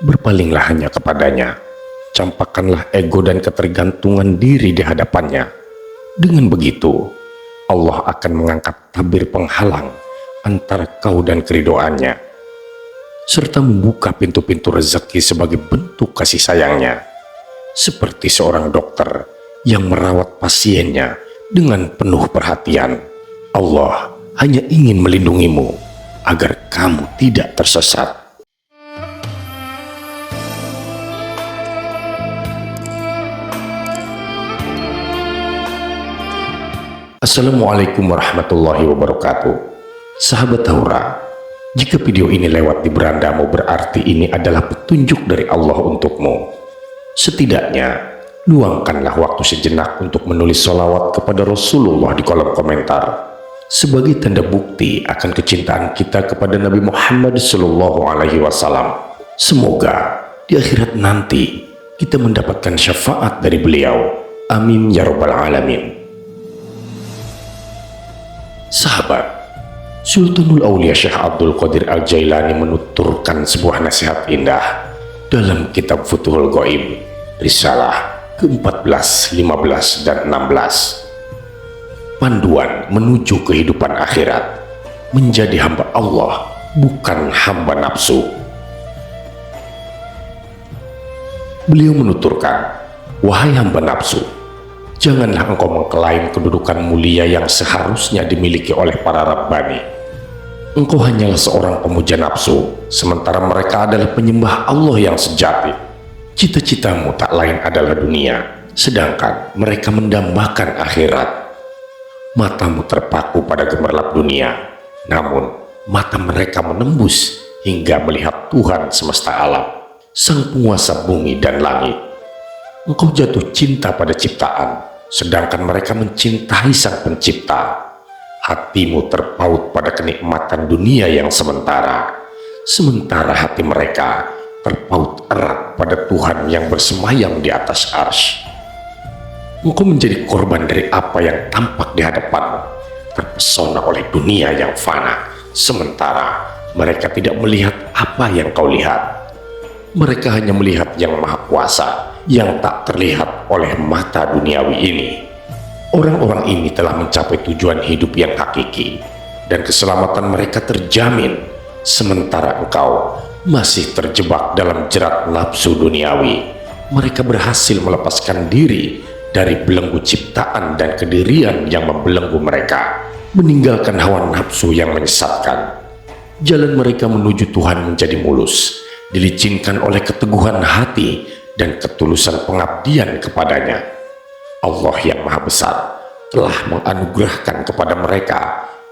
Berpalinglah hanya kepadanya. Campakkanlah ego dan ketergantungan diri di hadapannya. Dengan begitu, Allah akan mengangkat tabir penghalang antara kau dan keridoannya, serta membuka pintu-pintu rezeki sebagai bentuk kasih sayangnya, seperti seorang dokter yang merawat pasiennya dengan penuh perhatian. Allah hanya ingin melindungimu agar kamu tidak tersesat. Assalamualaikum warahmatullahi wabarakatuh. Sahabat Tahura, jika video ini lewat di berandamu berarti ini adalah petunjuk dari Allah untukmu. Setidaknya, luangkanlah waktu sejenak untuk menulis sholawat kepada Rasulullah di kolom komentar sebagai tanda bukti akan kecintaan kita kepada Nabi Muhammad SAW. Semoga di akhirat nanti kita mendapatkan syafaat dari beliau. Amin ya rabbal alamin. Sahabat, Sultanul Aulia Syekh Abdul Qadir Al-Jailani menuturkan sebuah nasihat indah dalam kitab Futhul Ghaib, Risalah ke-14, 15, dan 16. Panduan menuju kehidupan akhirat, menjadi hamba Allah, bukan hamba nafsu. Beliau menuturkan, wahai hamba nafsu, janganlah engkau mengklaim kedudukan mulia yang seharusnya dimiliki oleh para rabbani. Engkau hanyalah seorang pemuja nafsu, sementara mereka adalah penyembah Allah yang sejati. Cita-citamu tak lain adalah dunia, sedangkan mereka mendambakan akhirat. Matamu terpaku pada gemerlap dunia, namun mata mereka menembus hingga melihat Tuhan semesta alam, Sang Penguasa bumi dan langit. Engkau jatuh cinta pada ciptaan, sedangkan mereka mencintai Sang Pencipta. Hatimu terpaut pada kenikmatan dunia yang sementara, sementara hati mereka terpaut erat pada Tuhan yang bersemayam di atas arsy. Engkau menjadi korban dari apa yang tampak di hadapanmu, terpesona oleh dunia yang fana, sementara mereka tidak melihat apa yang kau lihat. Mereka hanya melihat yang maha kuasa, yang tak terlihat oleh mata duniawi ini. Orang-orang ini telah mencapai tujuan hidup yang hakiki, dan keselamatan mereka terjamin, sementara engkau masih terjebak dalam jerat nafsu duniawi. Mereka berhasil melepaskan diri dari belenggu ciptaan dan kedirian yang membelenggu mereka, meninggalkan hawa nafsu yang menyesatkan. Jalan mereka menuju Tuhan menjadi mulus, dilicinkan oleh keteguhan hati dan ketulusan pengabdian kepadanya. Allah yang Maha Besar telah menganugerahkan kepada mereka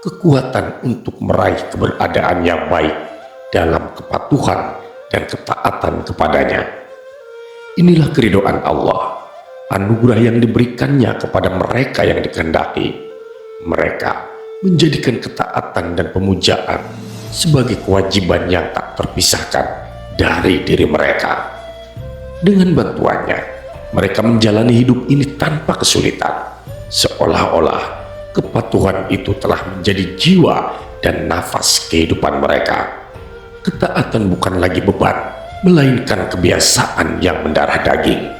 kekuatan untuk meraih keberadaan yang baik dalam kepatuhan dan ketaatan kepadanya. Inilah keridhaan Allah, anugerah yang diberikannya kepada mereka yang dikehendaki. Mereka menjadikan ketaatan dan pemujaan sebagai kewajiban yang tak terpisahkan dari diri mereka. Dengan bantuannya, mereka menjalani hidup ini tanpa kesulitan, seolah-olah kepatuhan itu telah menjadi jiwa dan nafas kehidupan mereka. Ketaatan bukan lagi beban, melainkan kebiasaan yang mendarah daging.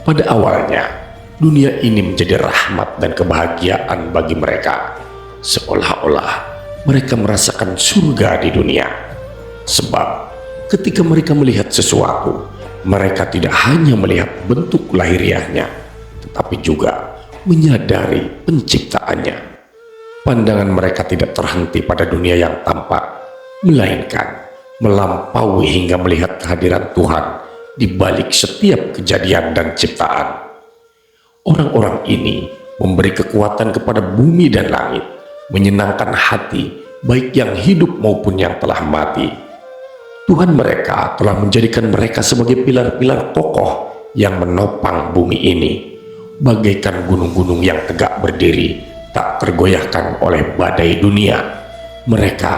Pada awalnya, dunia ini menjadi rahmat dan kebahagiaan bagi mereka, seolah-olah mereka merasakan surga di dunia. Sebab ketika mereka melihat sesuatu, mereka tidak hanya melihat bentuk lahiriahnya, tetapi juga menyadari penciptaannya. Pandangan mereka tidak terhenti pada dunia yang tampak, melainkan melampaui hingga melihat kehadiran Tuhan di balik setiap kejadian dan ciptaan. Orang-orang ini memberi kekuatan kepada bumi dan langit, menyenangkan hati baik yang hidup maupun yang telah mati. Tuhan mereka telah menjadikan mereka sebagai pilar-pilar kokoh yang menopang bumi ini, bagaikan gunung-gunung yang tegak berdiri, tak tergoyahkan oleh badai dunia. Mereka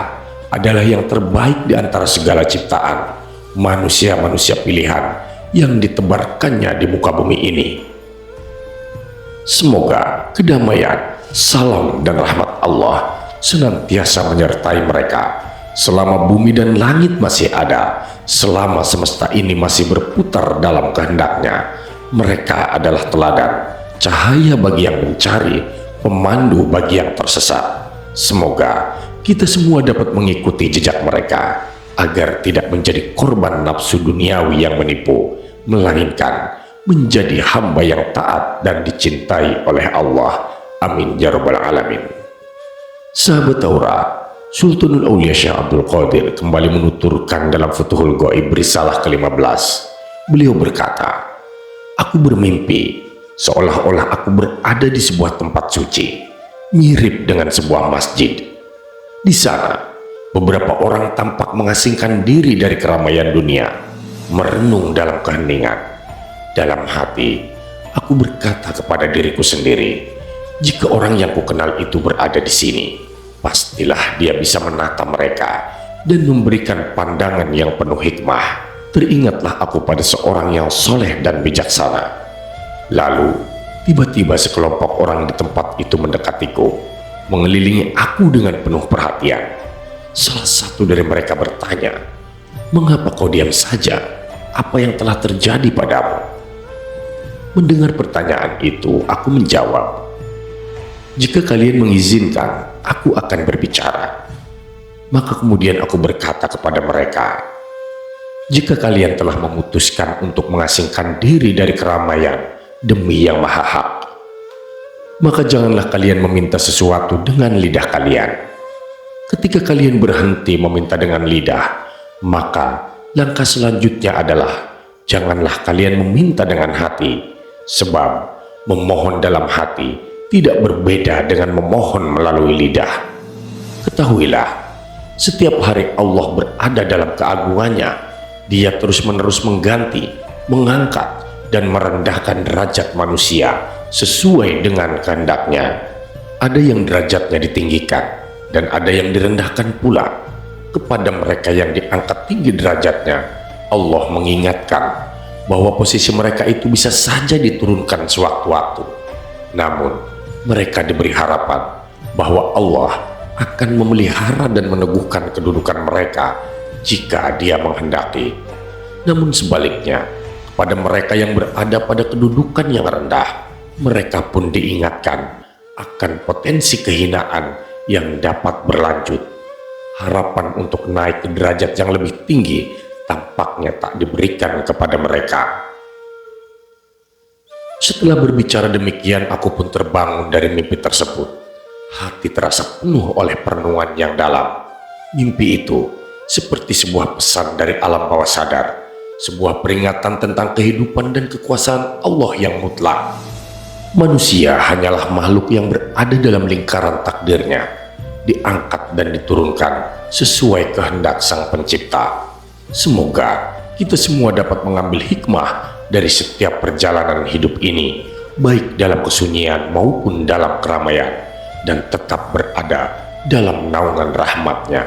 adalah yang terbaik di antara segala ciptaan, manusia-manusia pilihan yang ditebarkannya di muka bumi ini. Semoga kedamaian, salam, dan rahmat Allah senantiasa menyertai mereka selama bumi dan langit masih ada, selama semesta ini masih berputar dalam kehendaknya, mereka adalah teladan, cahaya bagi yang mencari, pemandu bagi yang tersesat. Semoga kita semua dapat mengikuti jejak mereka agar tidak menjadi korban nafsu duniawi yang menipu, melainkan menjadi hamba yang taat dan dicintai oleh Allah. Amin ya rabbal alamin. Sahabat Taura, Sultanul Aulia Syekh Abdul Qadir kembali menuturkan dalam Futuhul Ghaib Risalah ke-15. Beliau berkata, "Aku bermimpi seolah-olah aku berada di sebuah tempat suci, mirip dengan sebuah masjid. Di sana, beberapa orang tampak mengasingkan diri dari keramaian dunia, merenung dalam keheningan. Dalam hati, aku berkata kepada diriku sendiri, jika orang yang kukenal itu berada di sini, pastilah dia bisa menata mereka dan memberikan pandangan yang penuh hikmah. Teringatlah aku pada seorang yang soleh dan bijaksana. Lalu, tiba-tiba sekelompok orang di tempat itu mendekatiku, mengelilingi aku dengan penuh perhatian. Salah satu dari mereka bertanya, 'Mengapa kau diam saja? Apa yang telah terjadi padamu?' Mendengar pertanyaan itu, aku menjawab, 'Jika kalian mengizinkan, aku akan berbicara.' Maka kemudian aku berkata kepada mereka, 'Jika kalian telah memutuskan untuk mengasingkan diri dari keramaian demi Yang Maha Hak, maka janganlah kalian meminta sesuatu dengan lidah kalian. Ketika kalian berhenti meminta dengan lidah, maka langkah selanjutnya adalah janganlah kalian meminta dengan hati, sebab memohon dalam hati tidak berbeda dengan memohon melalui lidah. Ketahuilah, setiap hari Allah berada dalam keagungannya. Dia terus-menerus mengganti, mengangkat, dan merendahkan derajat manusia sesuai dengan kehendaknya. Ada yang derajatnya ditinggikan, dan ada yang direndahkan pula. Kepada mereka yang diangkat tinggi derajatnya, Allah mengingatkan bahwa posisi mereka itu bisa saja diturunkan sewaktu-waktu. Namun, mereka diberi harapan bahwa Allah akan memelihara dan meneguhkan kedudukan mereka jika Dia menghendaki. Namun sebaliknya, pada mereka yang berada pada kedudukan yang rendah, mereka pun diingatkan akan potensi kehinaan yang dapat berlanjut. Harapan untuk naik ke derajat yang lebih tinggi tampaknya tak diberikan kepada mereka. Setelah berbicara demikian, aku pun terbangun dari mimpi tersebut. Hati terasa penuh oleh perenungan yang dalam. Mimpi itu seperti sebuah pesan dari alam bawah sadar, sebuah peringatan tentang kehidupan dan kekuasaan Allah yang mutlak. Manusia hanyalah makhluk yang berada dalam lingkaran takdirnya, diangkat dan diturunkan sesuai kehendak Sang Pencipta. Semoga kita semua dapat mengambil hikmah dari setiap perjalanan hidup ini, baik dalam kesunyian maupun dalam keramaian, dan tetap berada dalam naungan rahmat-Nya.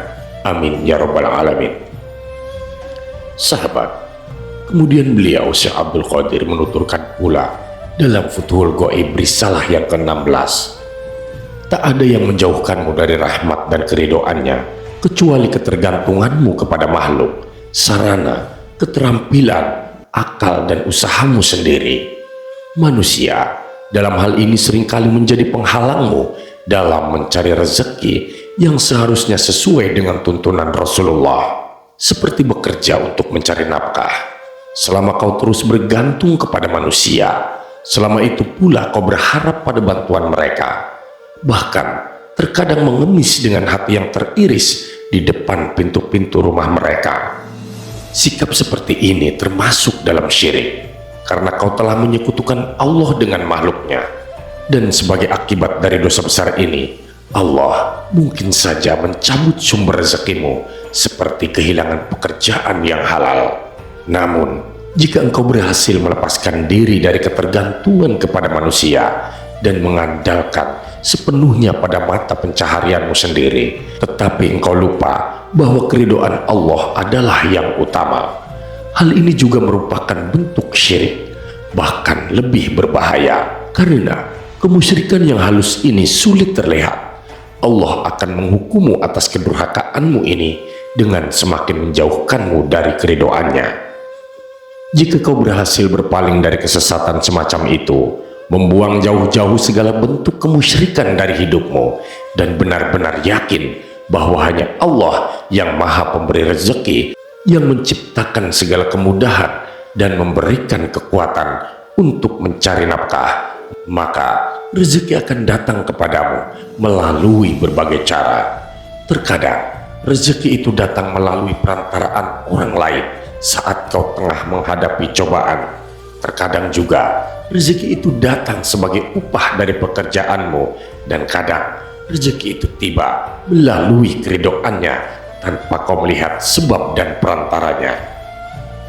Amin ya rabbal alamin. Sahabat, kemudian beliau Syekh Abdul Qadir menuturkan pula dalam Futuhul Ghaib Risalah yang ke-16, tak ada yang menjauhkanmu dari rahmat dan keridhoannya kecuali ketergantunganmu kepada makhluk, sarana, keterampilan, akal, dan usahamu sendiri. Manusia dalam hal ini seringkali menjadi penghalangmu dalam mencari rezeki yang seharusnya sesuai dengan tuntunan Rasulullah, seperti bekerja untuk mencari nafkah. Selama kau terus bergantung kepada manusia, selama itu pula kau berharap pada bantuan mereka, bahkan terkadang mengemis dengan hati yang teriris di depan pintu-pintu rumah mereka. Sikap seperti ini termasuk dalam syirik, karena kau telah menyekutukan Allah dengan makhluknya. Dan sebagai akibat dari dosa besar ini, Allah mungkin saja mencabut sumber rezekimu, seperti kehilangan pekerjaan yang halal. Namun, jika engkau berhasil melepaskan diri dari ketergantungan kepada manusia dan mengandalkan sepenuhnya pada mata pencaharianmu sendiri, tetapi engkau lupa bahwa keridhaan Allah adalah yang utama, hal ini juga merupakan bentuk syirik, bahkan lebih berbahaya. Karena kemusyrikan yang halus ini sulit terlihat, Allah akan menghukummu atas kedurhakaanmu ini dengan semakin menjauhkanmu dari keridoannya. Jika kau berhasil berpaling dari kesesatan semacam itu, membuang jauh-jauh segala bentuk kemusyrikan dari hidupmu, dan benar-benar yakin bahwa hanya Allah yang Maha Pemberi rezeki, yang menciptakan segala kemudahan dan memberikan kekuatan untuk mencari nafkah, maka rezeki akan datang kepadamu melalui berbagai cara. Terkadang rezeki itu datang melalui perantaraan orang lain saat kau tengah menghadapi cobaan. Terkadang juga rezeki itu datang sebagai upah dari pekerjaanmu, dan kadang rezeki itu tiba melalui keridoannya tanpa kau melihat sebab dan perantaranya.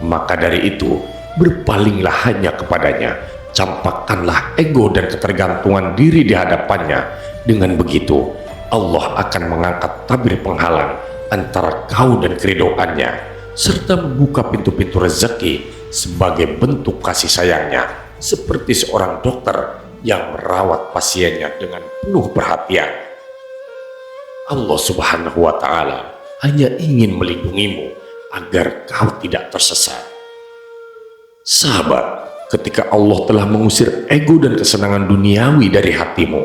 Maka dari itu, berpalinglah hanya kepadanya, campakkanlah ego dan ketergantungan diri di hadapannya. Dengan begitu, Allah akan mengangkat tabir penghalang antara kau dan keridoannya, serta membuka pintu-pintu rezeki sebagai bentuk kasih sayangnya, seperti seorang dokter yang merawat pasiennya dengan penuh perhatian. Allah Subhanahu wa Ta'ala hanya ingin melindungimu agar kau tidak tersesat. Sahabat, ketika Allah telah mengusir ego dan kesenangan duniawi dari hatimu,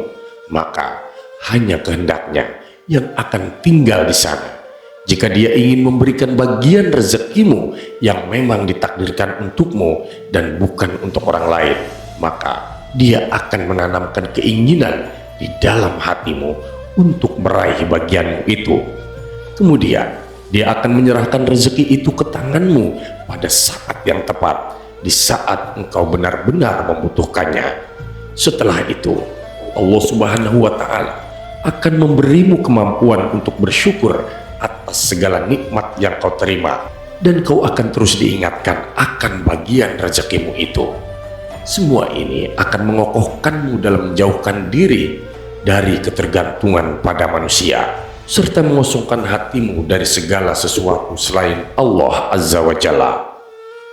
maka hanya kehendaknya yang akan tinggal di sana. Jika Dia ingin memberikan bagian rezekimu yang memang ditakdirkan untukmu dan bukan untuk orang lain, maka Dia akan menanamkan keinginan di dalam hatimu untuk meraih bagianmu itu. Kemudian Dia akan menyerahkan rezeki itu ke tanganmu pada saat yang tepat, di saat engkau benar-benar membutuhkannya. Setelah itu, Allah Subhanahu wa Ta'ala akan memberimu kemampuan untuk bersyukur atas segala nikmat yang kau terima, dan kau akan terus diingatkan akan bagian rezekimu itu. Semua ini akan mengokohkanmu dalam menjauhkan diri dari ketergantungan pada manusia, serta mengosongkan hatimu dari segala sesuatu selain Allah Azza wa Jalla.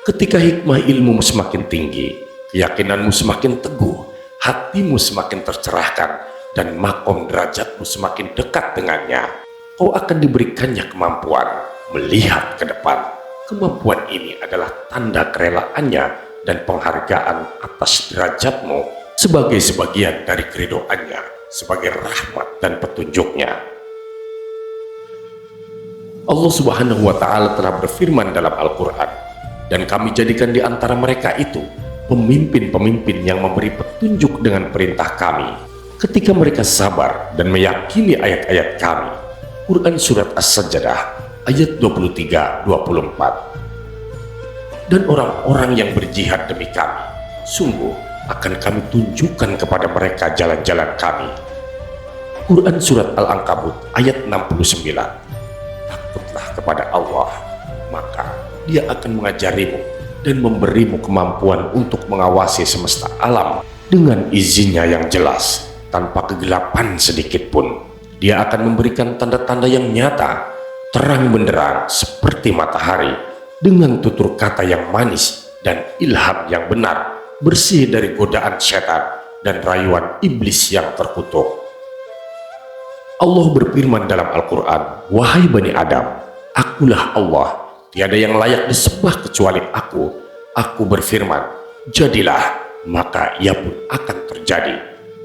Ketika hikmah ilmumu semakin tinggi, keyakinanmu semakin teguh, hatimu semakin tercerahkan, dan makom derajatmu semakin dekat dengannya, kau akan diberikannya kemampuan melihat ke depan. Kemampuan ini adalah tanda kerelaannya dan penghargaan atas derajatmu sebagai sebagian dari keridoannya, sebagai rahmat dan petunjuknya. Allah Subhanahu wa Ta'ala telah berfirman dalam Al-Quran, dan kami jadikan di antara mereka itu pemimpin-pemimpin yang memberi petunjuk dengan perintah kami, ketika mereka sabar dan meyakini ayat-ayat kami. Quran Surat As-Sajdah ayat 23-24. Dan orang-orang yang berjihad demi kami, sungguh akan kami tunjukkan kepada mereka jalan-jalan kami. Quran Surat Al-Ankabut ayat 69. Takutlah kepada Allah, maka Dia akan mengajarimu dan memberimu kemampuan untuk mengawasi semesta alam dengan izinnya yang jelas, tanpa kegelapan sedikit pun. Dia akan memberikan tanda-tanda yang nyata, terang benderang seperti matahari, dengan tutur kata yang manis dan ilham yang benar, bersih dari godaan setan dan rayuan iblis yang terkutuk. Allah berfirman dalam Al-Quran, wahai Bani Adam, akulah Allah, tiada yang layak disembah kecuali aku. Aku berfirman, jadilah, maka ia pun akan terjadi.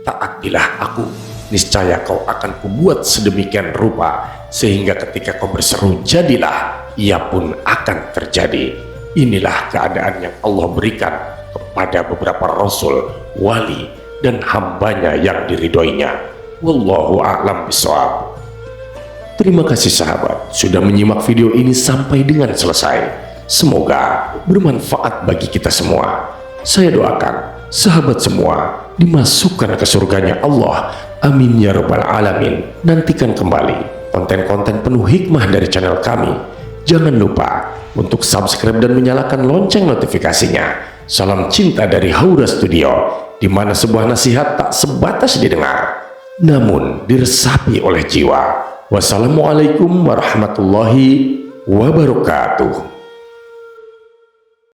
Taatilah aku, niscaya kau akan kubuat sedemikian rupa, sehingga ketika kau berseru jadilah, ia pun akan terjadi. Inilah keadaan yang Allah berikan kepada beberapa rasul, wali, dan hambanya yang diridhoinya. Wallahu a'lam bishawab. Terima kasih sahabat sudah menyimak video ini sampai dengan selesai. Semoga bermanfaat bagi kita semua. Saya doakan sahabat semua dimasukkan ke surganya Allah. Amin ya rabbal alamin. Nantikan kembali konten-konten penuh hikmah dari channel kami. Jangan lupa untuk subscribe dan menyalakan lonceng notifikasinya. Salam cinta dari Haura Studio, di mana sebuah nasihat tak sebatas didengar, namun diresapi oleh jiwa. Wassalamualaikum warahmatullahi wabarakatuh.